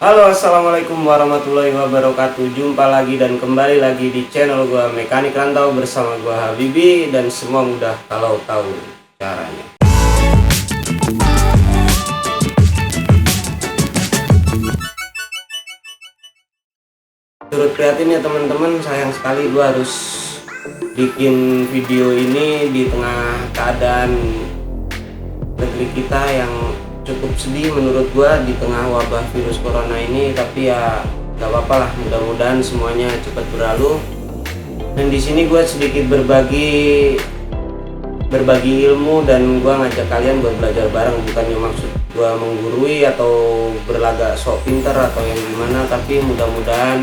Halo, assalamualaikum warahmatullahi wabarakatuh. Jumpa lagi dan kembali lagi di channel gua Mekanik Rantau bersama gua Habibi, dan semua mudah kalau tahu caranya. Turut prihatin ya teman-teman, sayang sekali gua harus bikin video ini di tengah keadaan negeri kita yang cukup sedih menurut gua di tengah wabah virus corona ini. Tapi ya gak apa-apa lah, mudah-mudahan semuanya cepat berlalu. Dan di sini gua sedikit berbagi ilmu, dan gua ngajak kalian buat belajar bareng. Bukannya maksud gua menggurui atau berlagak sok pinter atau yang gimana, tapi mudah-mudahan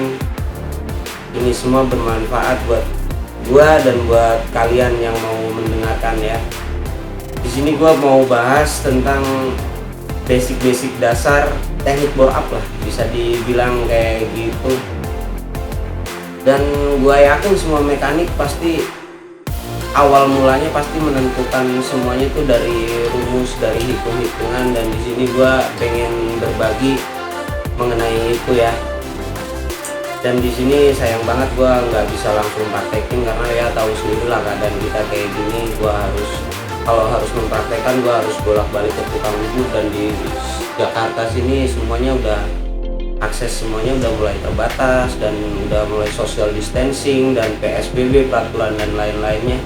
ini semua bermanfaat buat gua dan buat kalian yang mau mendengarkan ya. Di sini gua mau bahas tentang basic dasar teknik bore up lah, bisa dibilang kayak gitu. Dan gua yakin semua mekanik pasti awal mulanya pasti menentukan semuanya itu dari rumus, dari hitung-hitungan, dan di sini gua pengen berbagi mengenai itu ya. Dan di sini sayang banget gua nggak bisa langsung praktekin karena ya tahu sendiri lah keadaan kita kayak gini. Gua kalau harus mempraktekkan gua harus bolak-balik ke tukang urut, dan di Jakarta sini semuanya udah akses, semuanya udah mulai terbatas dan udah mulai social distancing dan PSBB, peraturan dan lain-lainnya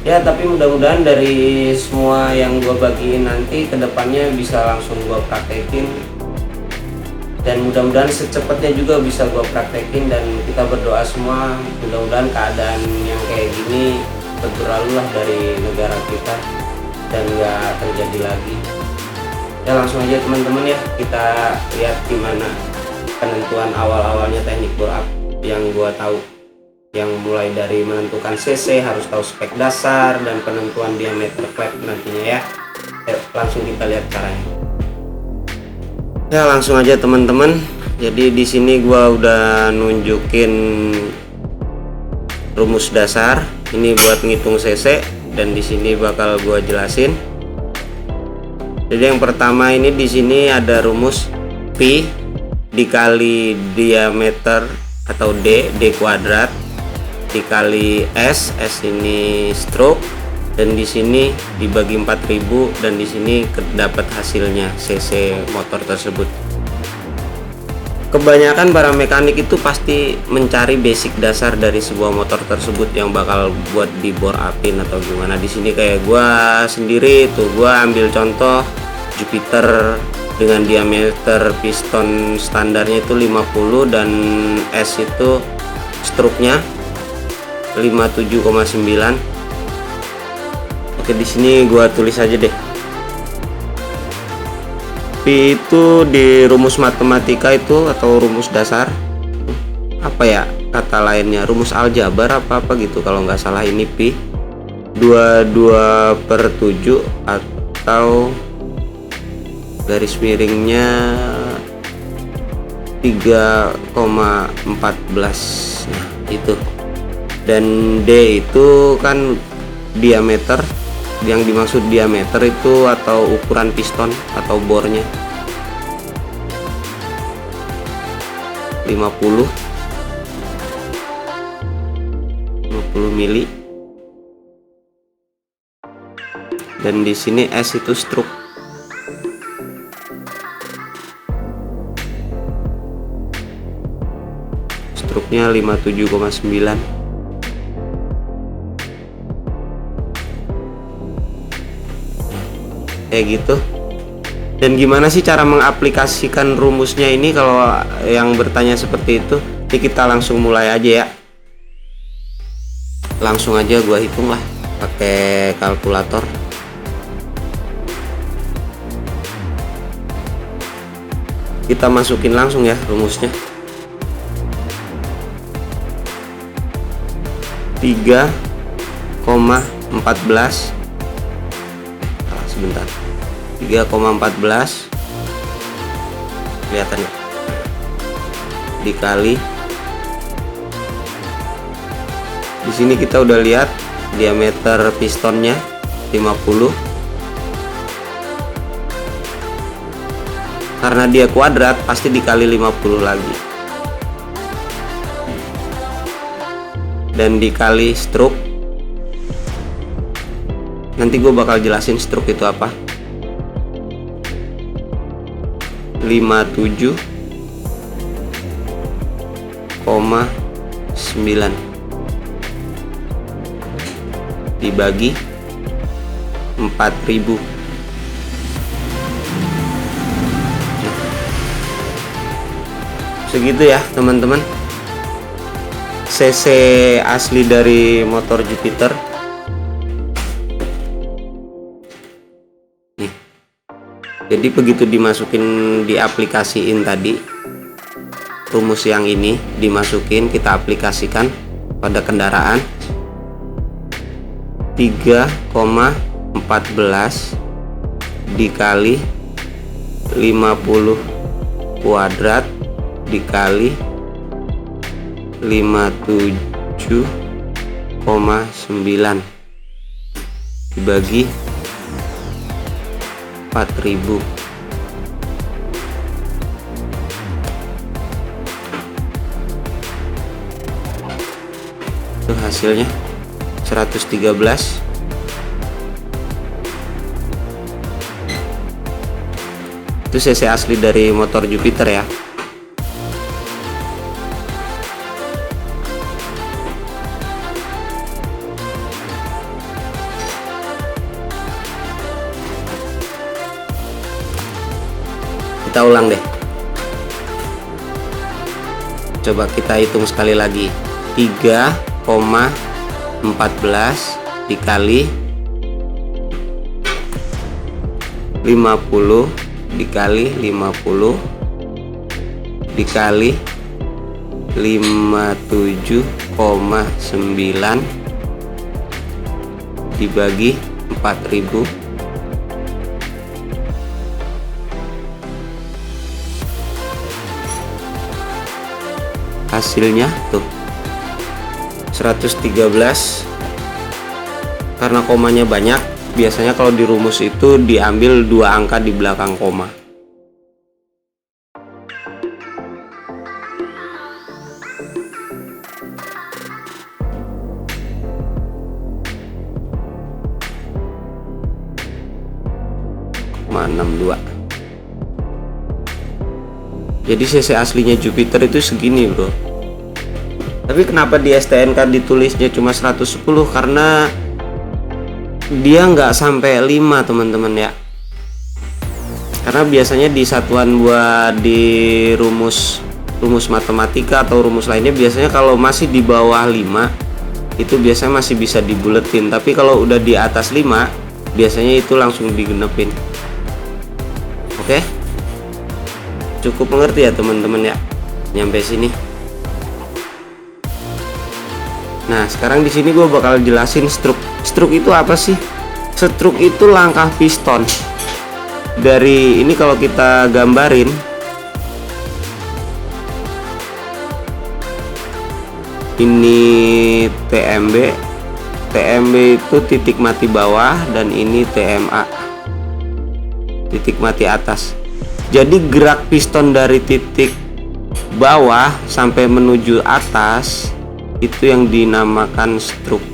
ya. Tapi mudah-mudahan dari semua yang gua bagiin nanti kedepannya bisa langsung gua praktekin, dan mudah-mudahan secepatnya juga bisa gua praktekin. Dan kita berdoa semua mudah-mudahan keadaan yang kayak gini berlalu lah dari negara kita dan nggak terjadi lagi ya. Langsung aja teman-teman ya, kita lihat gimana penentuan awal-awalnya teknik bore up yang gua tahu, yang mulai dari menentukan CC, harus tahu spek dasar, dan penentuan diameter klep nantinya ya. Langsung kita lihat caranya ya. Langsung aja teman-teman. Jadi di sini gua udah nunjukin rumus dasar ini buat ngitung CC, dan di sini bakal gua jelasin. Jadi yang pertama ini di sini ada rumus pi dikali diameter atau d kuadrat dikali s ini stroke, dan di sini dibagi 4000, dan di sini dapat hasilnya CC motor tersebut. Kebanyakan para mekanik itu pasti mencari basic dasar dari sebuah motor tersebut yang bakal buat di bore upin atau gimana. Di sini kayak gua sendiri tuh, gua ambil contoh Jupiter dengan diameter piston standarnya itu 50 dan S itu struknya 57,9. Oke, di sini gua tulis aja deh. Pi itu di rumus matematika itu atau rumus dasar, apa ya kata lainnya, rumus aljabar apa gitu kalau nggak salah. Ini pi 22/7 atau garis miringnya 3,14. Nah itu. Dan D itu kan diameter, yang dimaksud diameter itu atau ukuran piston atau bornya 50 mili, dan di sini S itu stroke. Struknya 57,9. kayak gitu. Dan gimana sih cara mengaplikasikan rumusnya ini? Kalau yang bertanya seperti itu, ini kita langsung mulai aja ya. Langsung aja gua hitung lah pakai kalkulator. Kita masukin langsung ya rumusnya. 3,14 sebentar, 3,14 kelihatan ya, dikali di sini kita udah lihat diameter pistonnya 50 karena dia kuadrat pasti dikali 50 lagi, dan dikali stroke. Nanti gue bakal jelasin stroke itu apa. 57,9 dibagi 4000. Segitu ya teman-teman cc asli dari motor Jupiter. Nih. Jadi begitu dimasukin, diaplikasiin tadi rumus yang ini, dimasukin, kita aplikasikan pada kendaraan, 3,14 dikali 50 kuadrat dikali 57,9 dibagi 4000. Itu hasilnya 113. Itu cc asli dari motor Jupiter ya. Kita ulang deh. Coba kita hitung sekali lagi. 3,14 dikali 50 dikali 50 dikali 57,9 dibagi 4000. Hasilnya tuh 113. Karena komanya banyak, biasanya kalau di rumus itu diambil 2 angka di belakang koma. -62. Jadi cc aslinya Jupiter itu segini bro. Tapi kenapa di STNK ditulisnya cuma 110? Karena dia nggak sampai 5 teman-teman ya. Karena biasanya di satuan buat di rumus matematika atau rumus lainnya, biasanya kalau masih di bawah 5 itu biasanya masih bisa dibuletin. Tapi kalau udah di atas 5 biasanya itu langsung digenepin. Oke, cukup mengerti ya teman-teman ya nyampe sini. Nah sekarang di sini gue bakal jelasin stroke. Stroke itu apa sih? Stroke itu langkah piston. Dari ini kalau kita gambarin, ini TMB. TMB itu titik mati bawah dan ini TMA, titik mati atas. Jadi gerak piston dari titik bawah sampai menuju atas itu yang dinamakan stroke.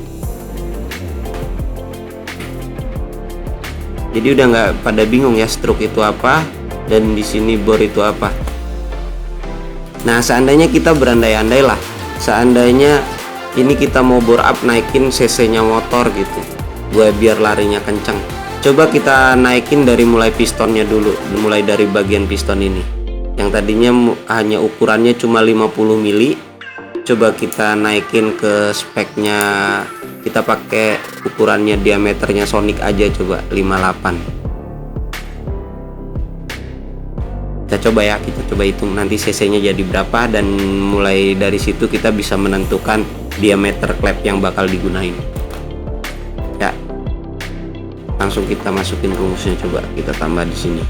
Jadi udah nggak pada bingung ya stroke itu apa dan di sini bore itu apa. Nah seandainya kita berandai-andai lah, seandainya ini kita mau bore up naikin cc-nya motor gitu, biar larinya kencang. Coba kita naikin dari mulai pistonnya dulu, mulai dari bagian piston ini yang tadinya hanya ukurannya cuma 50 mili. Coba kita naikin ke speknya, kita pakai ukurannya diameternya Sonic aja, coba 58. Kita coba ya, kita coba hitung nanti cc nya jadi berapa, dan mulai dari situ kita bisa menentukan diameter klep yang bakal digunain ya. Langsung kita masukin rumusnya, coba kita tambah di sini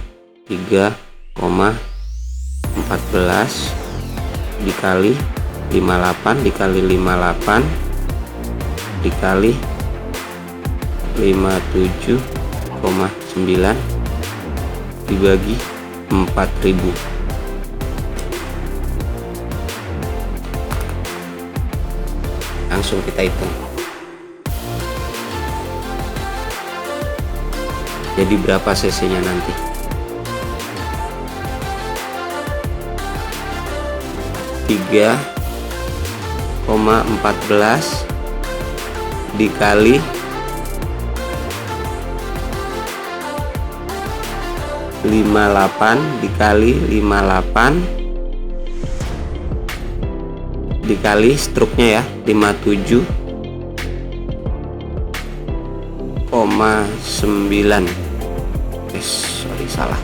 3,14 dikali 58 dikali 58 dikali 57,9 dibagi 4000. Langsung kita hitung. Jadi berapa cc-nya nanti? Tiga 14 dikali 58 dikali 58 dikali struknya ya 57,9. Sorry salah,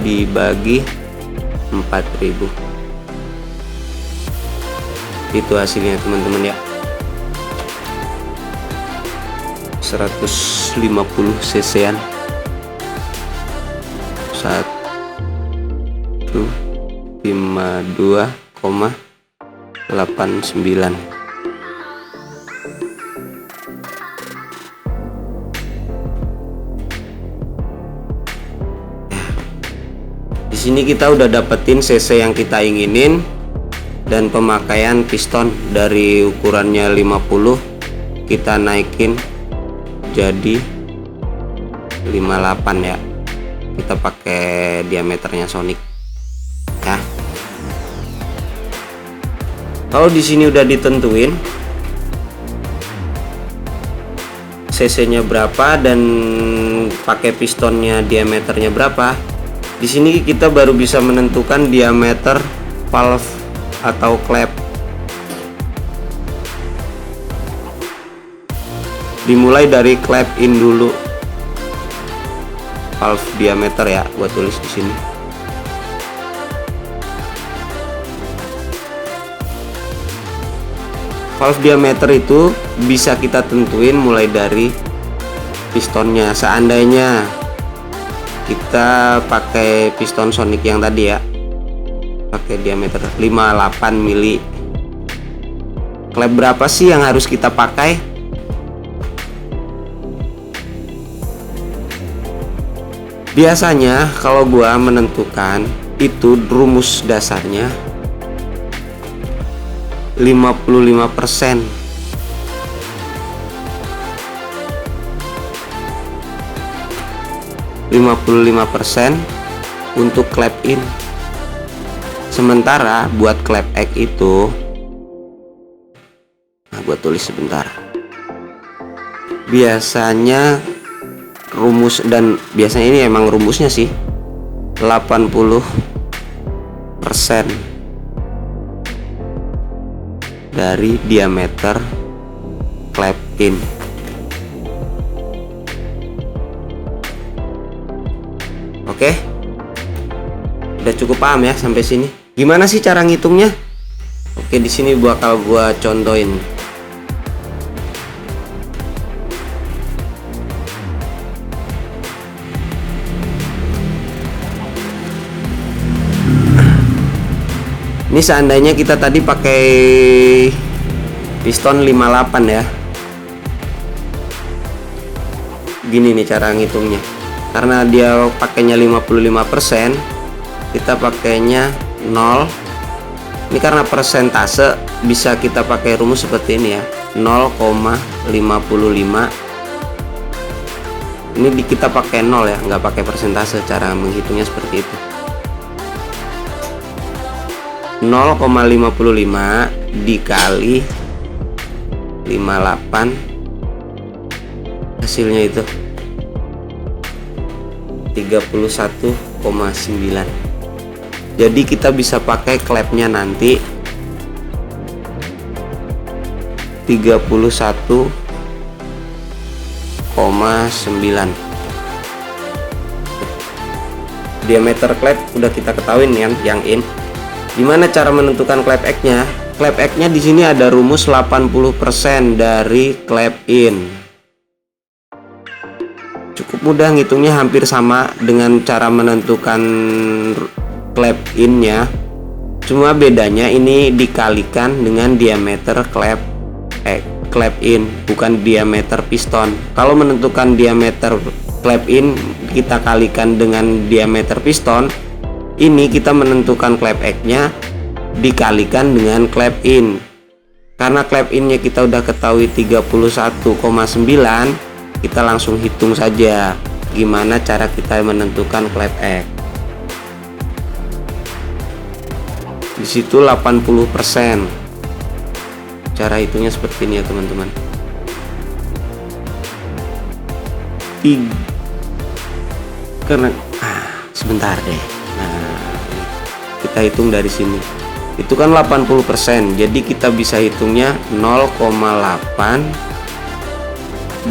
dibagi 4000. Itu hasilnya teman-teman ya, 150 cc-an. 152,89. Di sini kita udah dapetin cc yang kita inginin dan pemakaian piston dari ukurannya 50 kita naikin jadi 58 ya. Kita pakai diameternya Sonic ya. Kalau di sini udah ditentuin cc-nya berapa dan pakai pistonnya diameternya berapa, di sini kita baru bisa menentukan diameter valve atau klep. Dimulai dari klep in dulu, valve diameter ya, gua tulis di sini. Valve diameter itu bisa kita tentuin mulai dari pistonnya. Seandainya kita pakai piston Sonic yang tadi ya, pakai diameter 58 mili, klep berapa sih yang harus kita pakai? Biasanya kalau gua menentukan itu rumus dasarnya 55%. 55% untuk klep in. Sementara buat klep X itu, nah gua tulis sebentar. Biasanya rumus, dan biasanya ini emang rumusnya sih 80% dari diameter klep in. Oke, udah cukup paham ya sampai sini. Gimana sih cara ngitungnya? Oke, di sini bakal gua contohin. Ini seandainya kita tadi pakai piston 58 ya. Gini nih cara ngitungnya. Karena dia pakainya 55%, kita pakainya 0. Ini karena persentase bisa kita pakai rumus seperti ini ya. 0,55. Ini kita pakai 0 ya, nggak pakai persentase. Cara menghitungnya seperti itu. 0,55 dikali 58, hasilnya itu 31,9. Jadi kita bisa pakai klepnya nanti 31,9. Diameter klep udah kita ketahuin ya, yang in. Gimana cara menentukan klep X-nya? Klep X-nya di sini ada rumus 80% dari klep in. Cukup mudah ngitungnya, hampir sama dengan cara menentukan klep in-nya. Cuma bedanya ini dikalikan dengan diameter klep in, bukan diameter piston. Kalau menentukan diameter clap in kita kalikan dengan diameter piston, ini kita menentukan clap X-nya dikalikan dengan clap in. Karena clap in-nya kita udah ketahui 31,9, kita langsung hitung saja gimana cara kita menentukan clap X. Di situ 80%. Cara hitungnya seperti ini ya teman-teman. Karena sebentar deh. Nah, kita hitung dari sini. Itu kan 80%. Jadi kita bisa hitungnya 0,8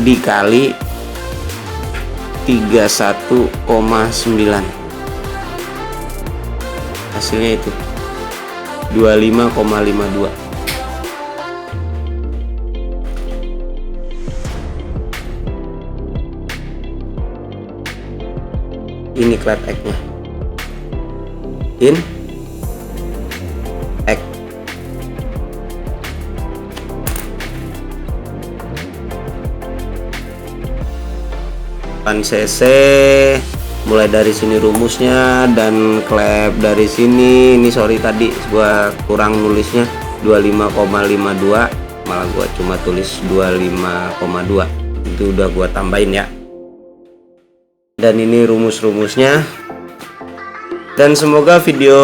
dikali 31,9. Hasilnya itu 25,52. Ini clap X-nya. In X. cc, mulai dari sini rumusnya, dan clap dari sini. Ini sorry tadi gua kurang nulisnya 25,52, malah gua cuma tulis 25,2. Itu udah gua tambahin ya. Dan ini rumus-rumusnya. Dan semoga video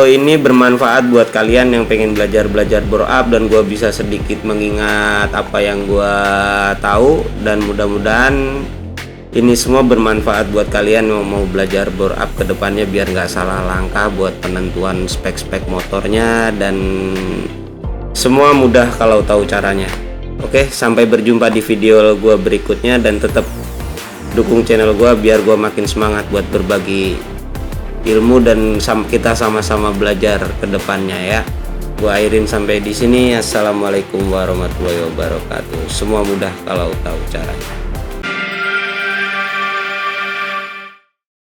ini bermanfaat buat kalian yang pengen belajar bore up, dan gua bisa sedikit mengingat apa yang gua tahu, dan mudah-mudahan ini semua bermanfaat buat kalian yang mau belajar bore up ke depannya, biar nggak salah langkah buat penentuan spek-spek motornya, dan semua mudah kalau tahu caranya. Oke, sampai berjumpa di video gua berikutnya, dan tetap dukung channel gua biar gua makin semangat buat berbagi ilmu, dan kita sama-sama belajar ke depannya ya. Gua akhirin sampai di sini. Assalamualaikum warahmatullahi wabarakatuh. Semua mudah kalau tahu caranya.